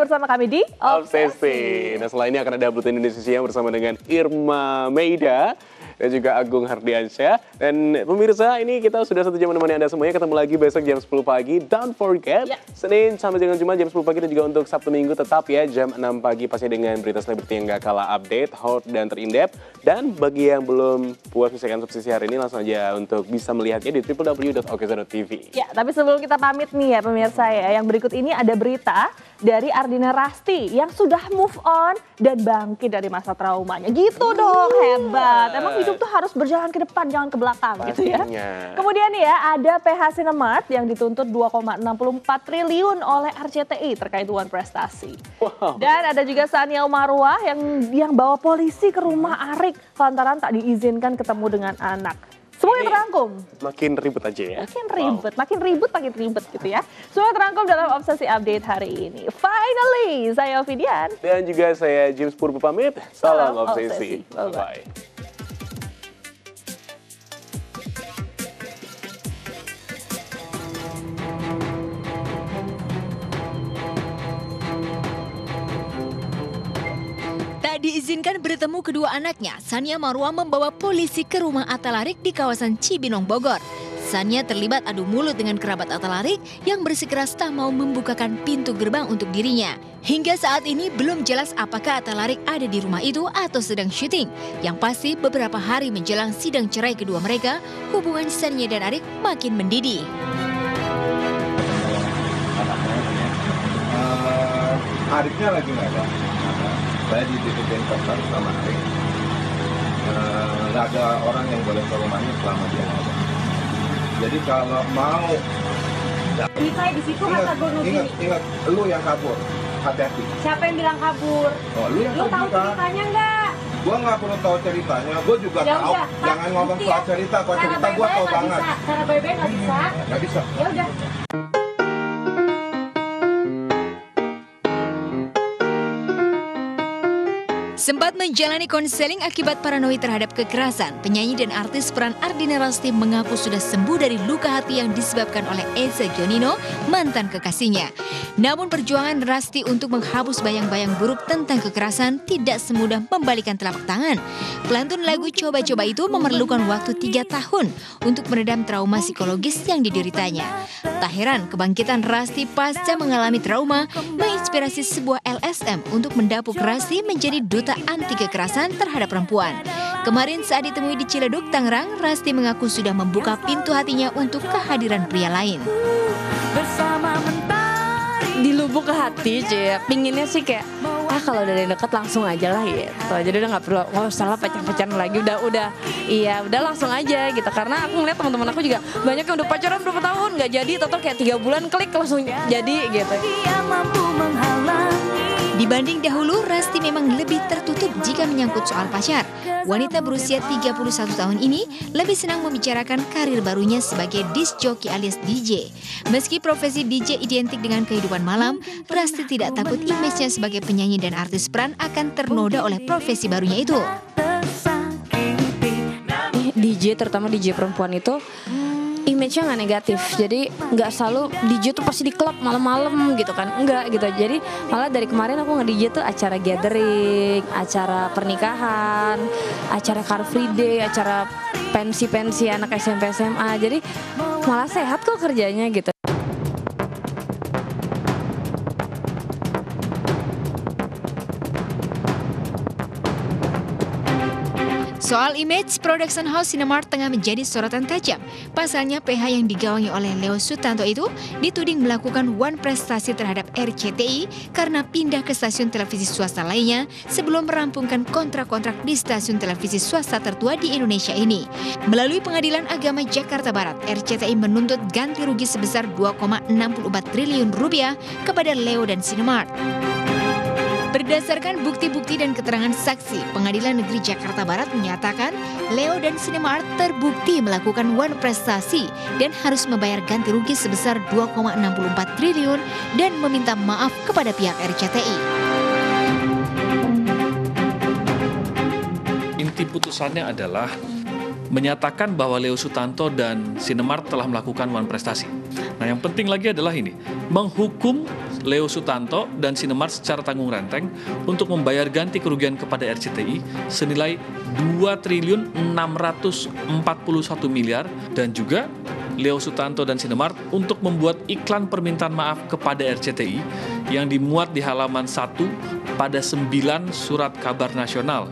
bersama kami di Obsesi. Nah, setelah ini akan ada Buletin Indonesia Siang bersama dengan Irma Meida dan juga Agung Hardiansyah. Dan pemirsa, ini kita sudah 1 jam menemani Anda semuanya. Ketemu lagi besok jam 10 pagi. Don't forget, Senin sampai dengan Jumat jam 10 pagi dan juga untuk Sabtu Minggu tetap ya jam 6 pagi pasti dengan berita selebriti yang gak kalah update, hot dan terindep. Dan bagi yang belum puas menyaksikan Obsesi hari ini, langsung aja untuk bisa melihatnya di www.okezo.tv. Ya, tapi sebelum kita pamit nih ya pemirsa ya, yang berikut ini ada berita dari Ardina Rasti yang sudah move on dan bangkit dari masa traumanya. Gitu dong, hebat. Emang hidup tuh harus berjalan ke depan, jangan ke belakang. Pastinya. Gitu ya. Kemudian ya ada PH Cinemark yang dituntut 2,64 triliun oleh RCTI terkait One Prestasi. Wow. Dan ada juga Sania Marwah yang bawa polisi ke rumah Arik lantaran tak diizinkan ketemu dengan anak. Semuanya terangkum. Makin ribut aja ya. Makin ribut gitu ya. Semua terangkum dalam Obsesi Update hari ini. Finally, saya Ovidian. Dan juga saya James Purba pamit. Salam Obsesi. Bye-bye. Tak diizinkan bertemu kedua anaknya, Sania Marwah membawa polisi ke rumah Atta Larik di kawasan Cibinong, Bogor. Sania terlibat adu mulut dengan kerabat Atta Larik yang bersikeras tak mau membukakan pintu gerbang untuk dirinya. Hingga saat ini belum jelas apakah Atta Larik ada di rumah itu atau sedang syuting. Yang pasti beberapa hari menjelang sidang cerai kedua mereka, hubungan Sania dan Arik makin mendidih. Ariknya lagi nggak ada. Saya dititipin kontrak sama Arik. Nggak ada orang yang boleh ke rumahnya selama dia ada. Jadi kalau mau, saya di situ kata gue ingat, lu yang kabur, hati-hati. Siapa yang bilang kabur? Oh, lu yang Lu tahu terbuka. ceritanya nggak? Gua nggak perlu tahu ceritanya, gua juga Ya tahu. udah, Jangan ngomong bukti soal ya. cerita, kalau Cara cerita gua bye-bye tahu nggak banget. bisa. Cara bye-bye nggak bisa. Nggak bisa. Ya udah. Sempat menjalani konseling akibat paranoid terhadap kekerasan, penyanyi dan artis peran Ardina Rasti mengaku sudah sembuh dari luka hati yang disebabkan oleh Eza Gionino, mantan kekasihnya. Namun perjuangan Rasti untuk menghapus bayang-bayang buruk tentang kekerasan tidak semudah membalikan telapak tangan. Pelantun lagu Coba-Coba itu memerlukan waktu 3 tahun untuk meredam trauma psikologis yang dideritanya. Tak heran kebangkitan Rasti pasca mengalami trauma menginspirasi sebuah LSM untuk mendapuk Rasti menjadi duta anti kekerasan terhadap perempuan. Kemarin saat ditemui di Ciledug, Tangerang, Rasti mengaku sudah membuka pintu hatinya untuk kehadiran pria lain. Di lubuk hati, pinginnya sih kayak kalau dari dekat langsung aja lah gitu. Jadi udah nggak usah lah pacaran lagi, udah langsung aja gitu. Karena aku ngeliat teman-teman aku juga banyak yang udah pacaran berapa tahun nggak jadi, total kayak 3 bulan klik langsung jadi gitu. Dibanding dahulu, Rasti memang lebih tertutup jika menyangkut soal pacar. Wanita berusia 31 tahun ini lebih senang membicarakan karir barunya sebagai disc jockey alias DJ. Meski profesi DJ identik dengan kehidupan malam, Rasti tidak takut image-nya sebagai penyanyi dan artis peran akan ternoda oleh profesi barunya itu. DJ, terutama DJ perempuan itu image-nya nggak negatif, jadi nggak selalu DJ tuh pasti di klub malam-malam gitu kan, enggak gitu. Jadi malah dari kemarin aku nge-DJ tuh acara gathering, acara pernikahan, acara Car Free Day, acara pensi-pensi anak SMP SMA, jadi malah sehat kok kerjanya gitu. Soal image, production house Cinemark tengah menjadi sorotan tajam. Pasalnya PH yang digawangi oleh Leo Sutanto itu dituding melakukan one prestasi terhadap RCTI karena pindah ke stasiun televisi swasta lainnya sebelum merampungkan kontrak-kontrak di stasiun televisi swasta tertua di Indonesia ini. Melalui Pengadilan Agama Jakarta Barat, RCTI menuntut ganti rugi sebesar 2,64 triliun rupiah kepada Leo dan Cinemark. Berdasarkan bukti-bukti dan keterangan saksi, Pengadilan Negeri Jakarta Barat menyatakan Leo dan Cinemark terbukti melakukan one prestasi dan harus membayar ganti rugi sebesar 2,64 triliun dan meminta maaf kepada pihak RCTI. Inti putusannya adalah menyatakan bahwa Leo Sutanto dan Cinemark telah melakukan one prestasi. Nah, yang penting lagi adalah ini, menghukum Leo Sutanto dan Sinemart secara tanggung renteng untuk membayar ganti kerugian kepada RCTI senilai 2.641 miliar dan juga Leo Sutanto dan Sinemart untuk membuat iklan permintaan maaf kepada RCTI yang dimuat di halaman 1 pada 9 Surat Kabar Nasional.